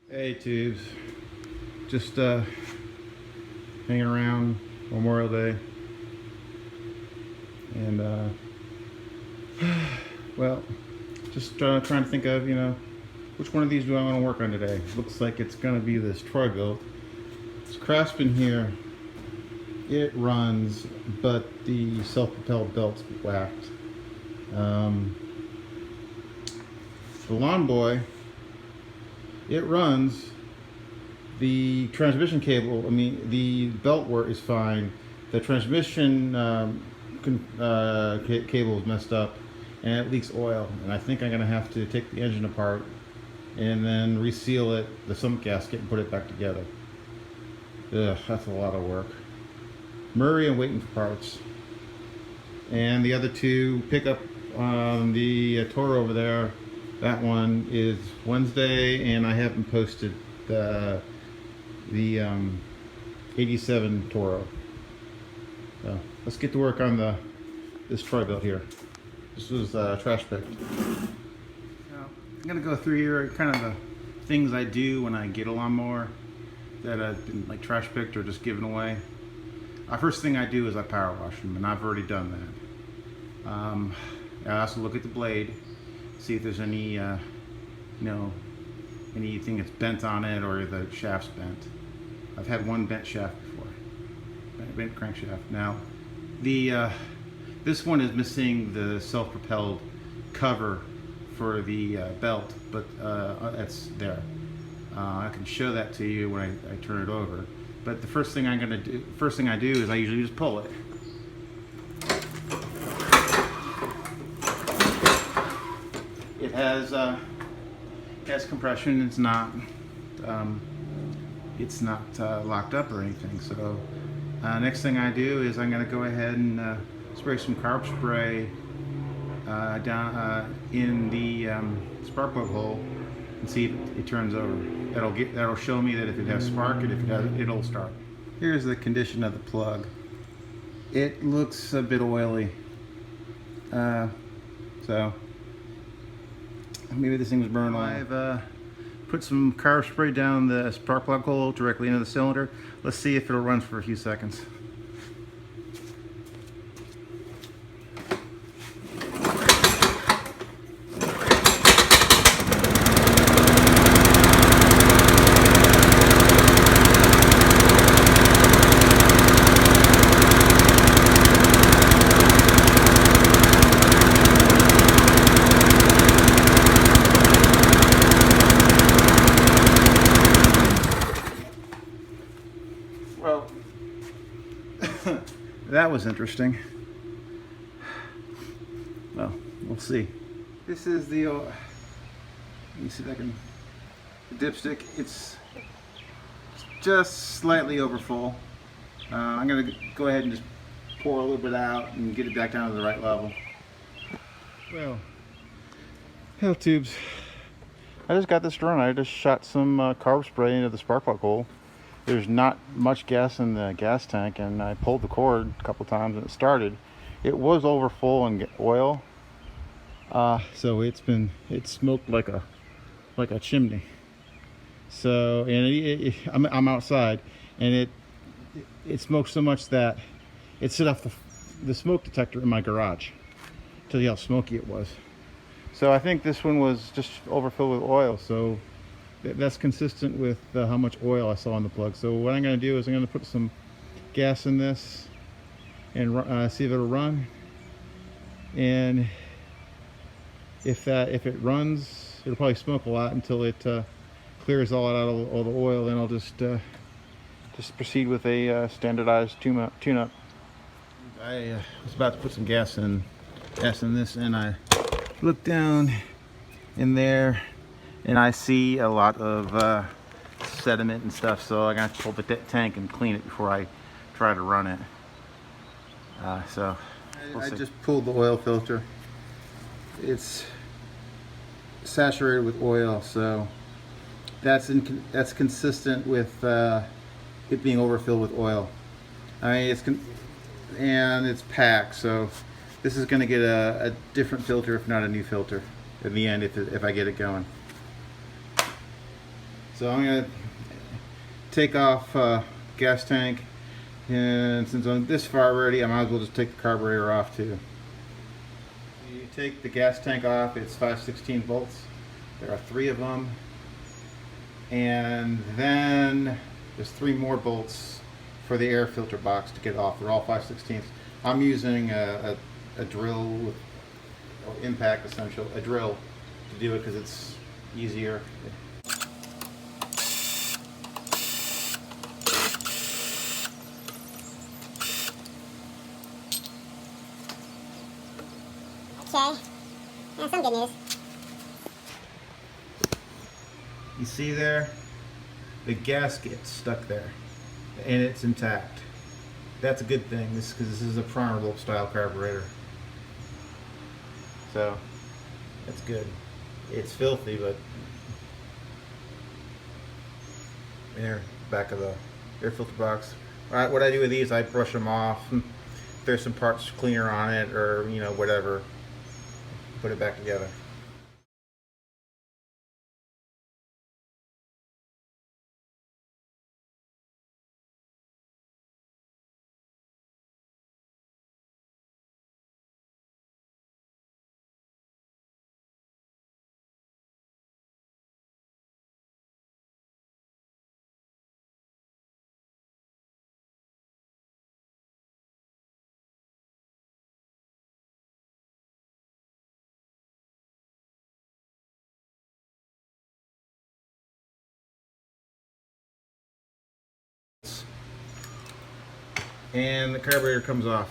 Hey tubes, just hanging around Memorial Day, and well, just trying to think of, which one of these do I want to work on today. Looks like it's going to be this Troybilt. This Craftsman here, it runs, but the self-propelled belt's whacked. The Lawn Boy, it runs. The transmission cable, the belt work is fine. The transmission cable is messed up and it leaks oil. And I think I'm going to have to take the engine apart and then reseal it, the sump gasket, and put it back together. Ugh, that's a lot of work. Murray and waiting for parts. And the other two, pick up the Toro over there. That one is Wednesday, and I haven't posted the 87 Toro. So let's get to work on this Troybilt here. This was trash picked. Now, I'm gonna go through here kind of the things I do when I get a lawnmower that I've been like trash picked or just given away. First thing I do is I power wash them, and I've already done that. I also look at the blade, see if there's any anything that's bent on it or the shaft's bent. I've had one bent shaft before, bent crankshaft. Now, this one is missing the self-propelled cover for the belt, but it's there. I can show that to you when I turn it over. But the first thing I do is I usually just pull it. It has compression. It's not locked up or anything. So next thing I do is I'm going to go ahead and spray some carb spray down in the spark plug hole and see if it turns over. That'll show me that if it has spark, and if it has, it'll start. Here's the condition of the plug. It looks a bit oily. So maybe this thing was burned on. I've put some carb spray down the spark plug hole directly into the cylinder. Let's see if it'll run for a few seconds. Well, that was interesting. Well, we'll see. This is the, let me see if I can, the dipstick. It's just slightly overfull. I'm going to go ahead and just pour a little bit out and get it back down to the right level. Well, hell tubes. I just got this run. I just shot some carb spray into the spark plug hole. There's not much gas in the gas tank, and I pulled the cord a couple times and it started. It was over full in oil, so it smoked like a chimney. So, and I'm outside, and it smoked so much that it set off the smoke detector in my garage. Tell you how smoky it was. So I think this one was just overfilled with oil. So that's consistent with how much oil I saw on the plug. So what I'm going to do is I'm going to put some gas in this and see if it'll run. And if it runs, it'll probably smoke a lot until it clears all the oil. Then I'll just proceed with a standardized tune-up. I was about to put some gas in this, and I looked down in there, and I see a lot of sediment and stuff, so I'm going to pull the tank and clean it before I try to run it. So I just pulled the oil filter. It's saturated with oil, so that's consistent with it being overfilled with oil. And it's packed, so this is going to get a different filter, if not a new filter, in the end, if I get it going. So I'm going to take off gas tank, and since I'm this far already, I might as well just take the carburetor off too. You take the gas tank off, it's 5/16 volts. There are 3 of them, and then there's 3 more bolts for the air filter box to get it off. They're all 5/16. I'm using a drill with impact, essential, a drill to do it because it's easier. Okay, that's some good news. You see there? The gasket stuck there, and it's intact. That's a good thing, because this is a Troybilt style carburetor. So, that's good. It's filthy, but there, back of the air filter box. Alright, what I do with these, I brush them off. If there's some parts cleaner on it, or you know, whatever, put it back together. And the carburetor comes off.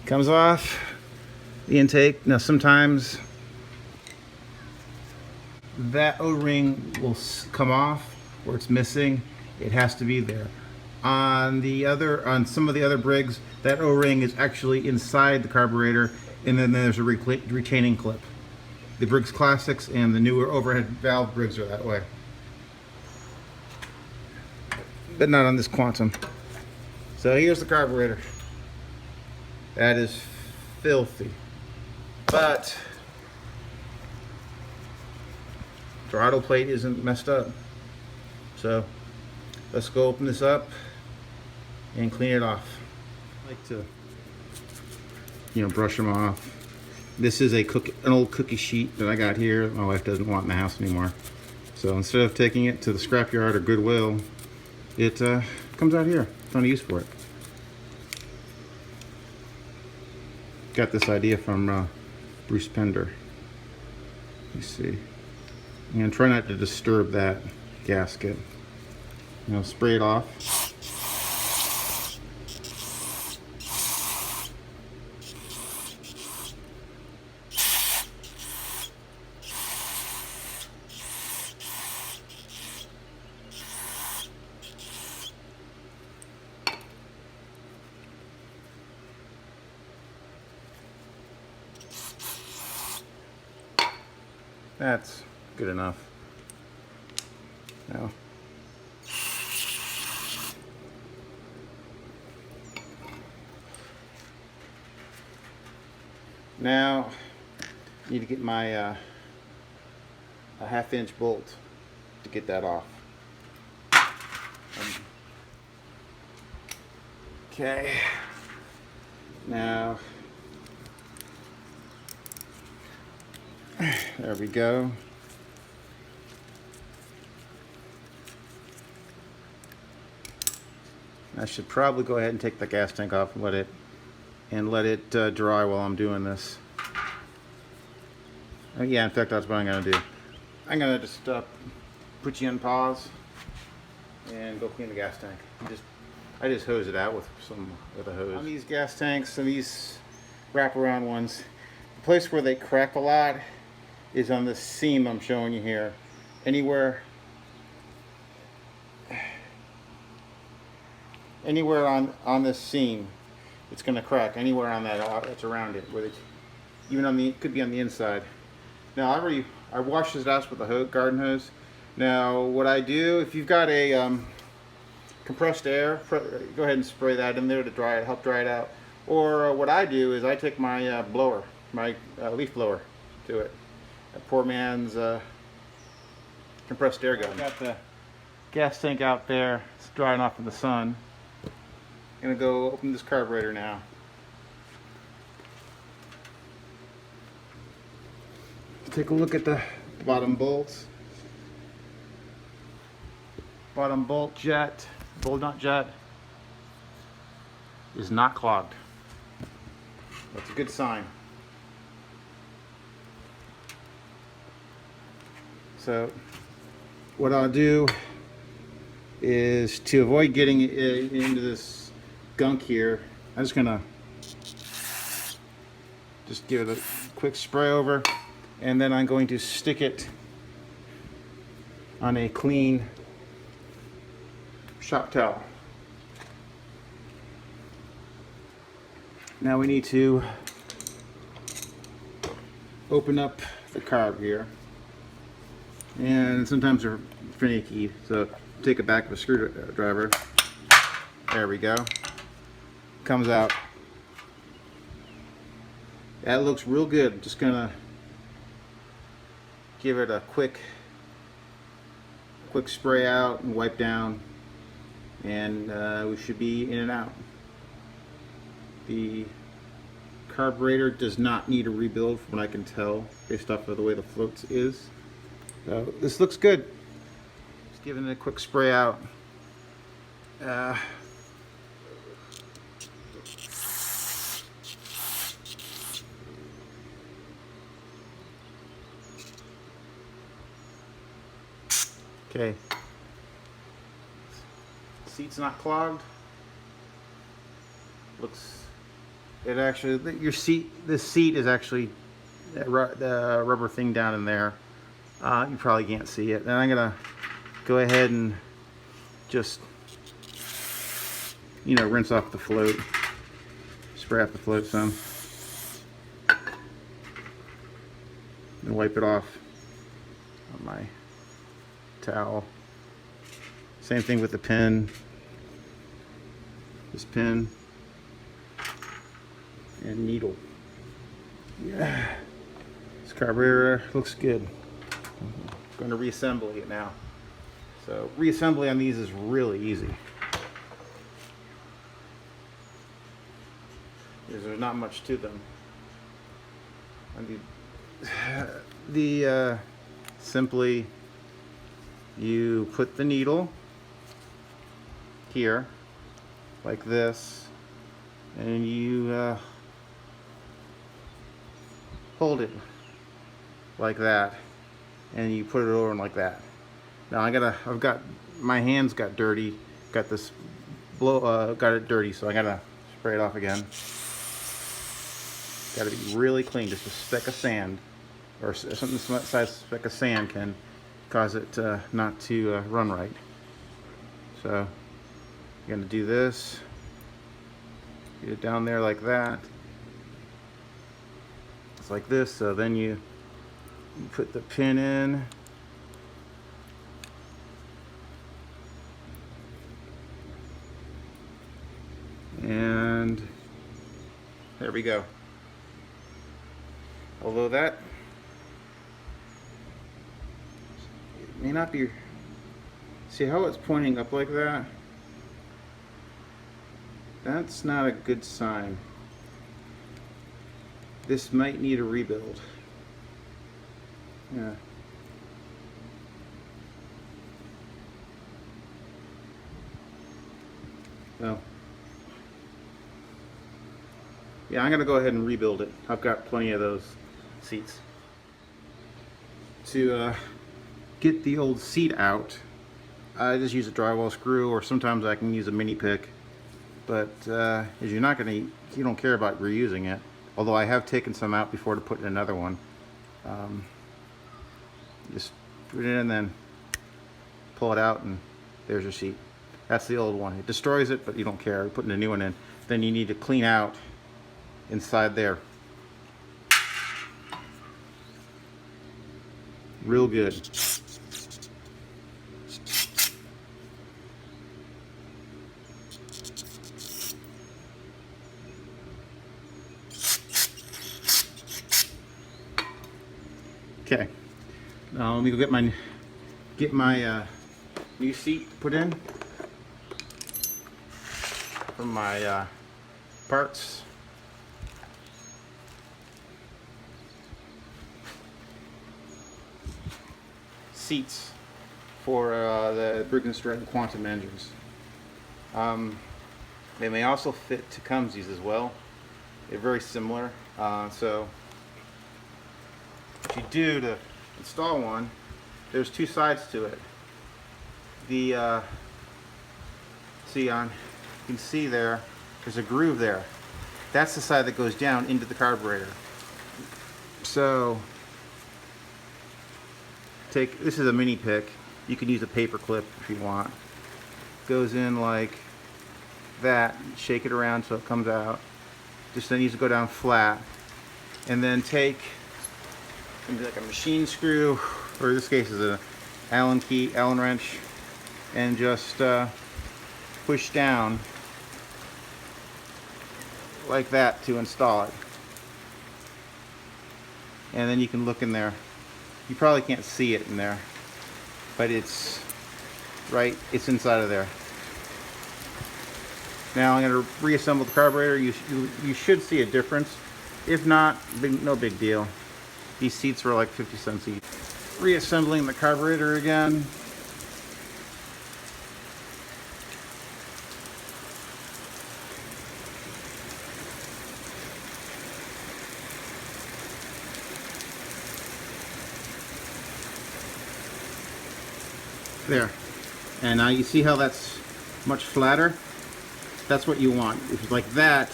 Comes off the intake. Now sometimes that O-ring will come off or it's missing. It has to be there. On some of the other Briggs, that O-ring is actually inside the carburetor, and then there's a retaining clip. The Briggs Classics and the newer overhead valve Briggs are that way, but not on this Quantum. So here's the carburetor. That is filthy, but throttle plate isn't messed up. So let's go open this up and clean it off. I like to, brush them off. This is an old cookie sheet that I got here that my wife doesn't want in the house anymore. So instead of taking it to the scrapyard or Goodwill, it comes out here. Found a use for it. Got this idea from Bruce Pender. You see, and try not to disturb that gasket. Spray it off. That's good enough. Now I need to get my a 1/2-inch bolt to get that off. Okay. Now there we go. I should probably go ahead and take the gas tank off and let it dry while I'm doing this. Yeah, in fact, that's what I'm going to do. I'm going to just put you on pause and go clean the gas tank. I just hose it out with a hose. On these gas tanks and these wraparound ones, the place where they crack a lot is on this seam I'm showing you here. Anywhere anywhere on this seam, it's going to crack anywhere on that's around it, whether it's even on the, it could be on the inside. Now I washed this out with a garden hose. Now what I do, if you've got a compressed air, go ahead and spray that in there to dry it, help dry it out. Or what I do is I take my blower, my leaf blower to it. A poor man's compressed air gun. I've got the gas tank out there. It's drying off in the sun. I'm gonna go open this carburetor now. Take a look at the bottom bolts. Bottom bolt nut jet is not clogged. That's a good sign. So what I'll do is, to avoid getting into this gunk here, I'm just gonna give it a quick spray over, and then I'm going to stick it on a clean shop towel. Now we need to open up the carb here, and sometimes they're finicky, so take it back with a screwdriver. There we go. Comes out. That looks real good. I'm just gonna give it a quick spray out and wipe down, and we should be in and out. The carburetor does not need a rebuild from what I can tell based off of the way the float is. So this looks good. Just giving it a quick spray out. Okay. Seat's not clogged. It actually, this seat is actually the rubber thing down in there. You probably can't see it. And I'm gonna go ahead and just, rinse off the float, spray off the float some, and wipe it off on my towel. Same thing with the pin. This pin and needle. Yeah, this carburetor looks good. I'm going to reassemble it now. So reassembly on these is really easy. There's not much to them. Simply you put the needle here like this, and you hold it like that, and you put it over like that. Now my hands got dirty, got it dirty, so I gotta spray it off again. Gotta be really clean. Just a speck of sand, or something size speck of sand can cause it not to run right. So you're gonna do this, get it down there like that. It's like this. So then you put the pin in, and there we go. Although that may not be, see how it's pointing up like that? That's not a good sign. This might need a rebuild. Yeah. Well, yeah, I'm gonna go ahead and rebuild it. I've got plenty of those seats. To get the old seat out, I just use a drywall screw, or sometimes I can use a mini pick. But as you don't care about reusing it. Although I have taken some out before to put in another one. Just put it in and then pull it out, and there's your seat. That's the old one. It destroys it, but you don't care. You're putting a new one in. Then you need to clean out inside there. Real good. Okay. Now let me go get my new seat put in from my parts. Seats for the Briggs Stratton Quantum engines. They may also fit Tecumseh's as well. They're very similar. So what you do to install one, there's two sides to it. The you can see there's a groove there. That's the side that goes down into the carburetor. So this is a mini pick. You can use a paper clip if you want. Goes in like that. Shake it around so it comes out. Just then needs to go down flat, and then take maybe like a machine screw, or in this case is a Allen wrench, and just push down like that to install it. And then you can look in there. You probably can't see it in there, but it's inside of there. Now I'm going to reassemble the carburetor. You should see a difference. If not, no big deal. These seats were like 50 cents each. Reassembling the carburetor again. There. And now you see how that's much flatter? That's what you want. If it's like that,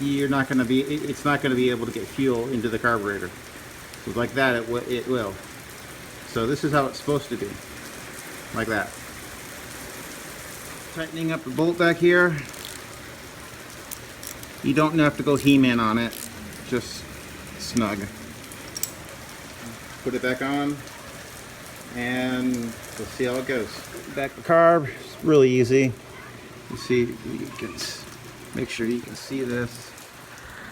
it's not going to be able to get fuel into the carburetor. So like that, it will. So this is how it's supposed to be. Like that. Tightening up the bolt back here. You don't have to go He-Man on it. Just snug. Put it back on. And we'll see how it goes. Back the carb, it's really easy. You see, you can make sure you can see this.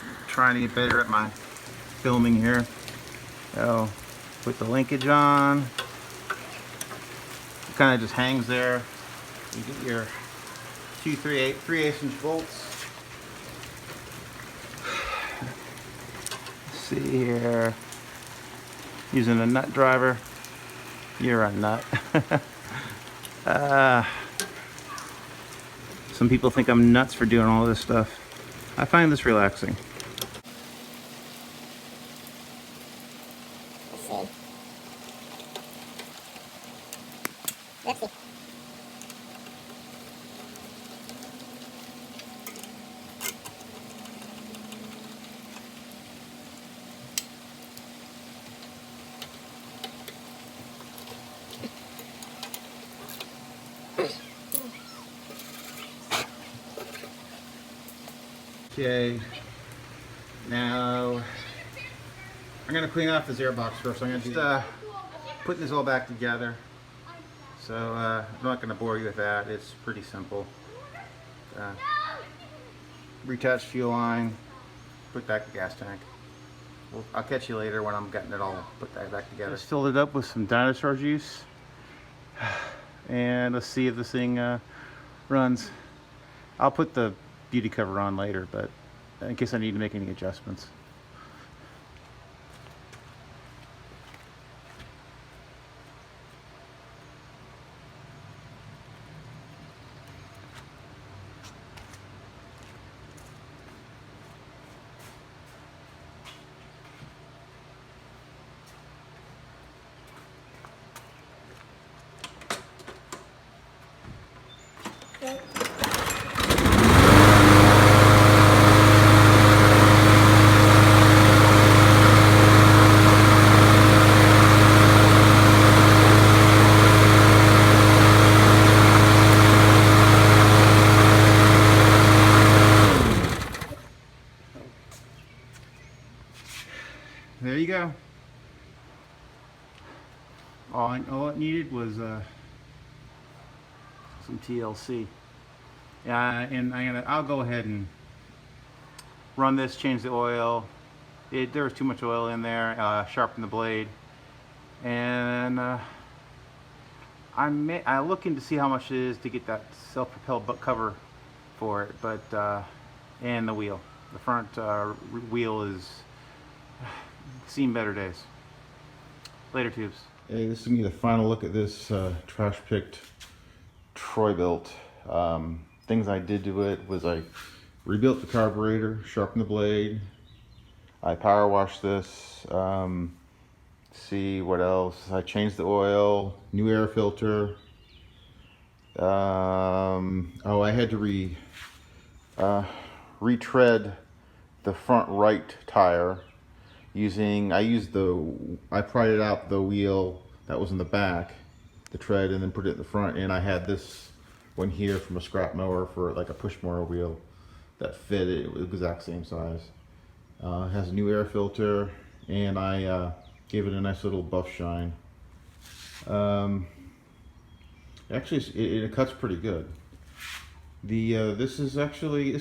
I'm trying to get better at my filming here. So, put the linkage on. It kind of just hangs there. You get your 3/8 inch bolts. Let's see here. Using a nut driver. You're a nut. Some people think I'm nuts for doing all this stuff. I find this relaxing. Let's see. Okay, now I'm going to clean off this air box first. I'm going to just putting this all back together. So I'm not going to bore you with that. It's pretty simple. Retouch fuel line, put back the gas tank. I'll catch you later when I'm getting it all put that back together. Just filled it up with some dinosaur juice, and let's see if this thing runs. I'll put the beauty cover on later, but in case I need to make any adjustments. All it needed was some TLC. And I'll go ahead and run this, change the oil. There was too much oil in there. Sharpen the blade, and I'm looking to see how much it is to get that self-propelled butt cover for it, but and the wheel. The front wheel is seen better days. Later, tubes. Hey, this is gonna be the final look at this trash picked Troybilt. Things I did to it was I rebuilt the carburetor, sharpened the blade. I power washed this. See what else? I changed the oil, new air filter. Oh, I had to retread the front right tire I pried out the wheel that was in the back, the tread, and then put it in the front, and I had this one here from a scrap mower for like a push mower wheel that fit it. It was the exact same size. It has a new air filter, and I gave it a nice little buff shine. Actually, it cuts pretty good. This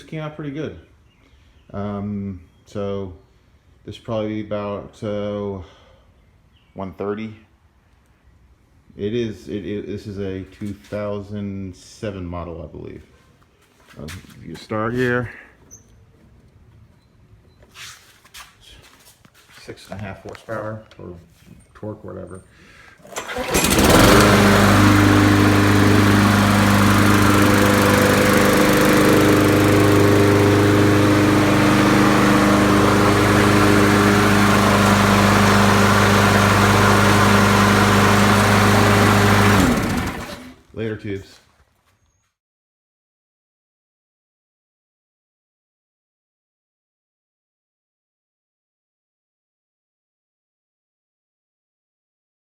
came out pretty good. So this is probably about 130. This is a 2007 model, I believe. If you start here, 6.5 horsepower or torque, whatever. Later, tubes.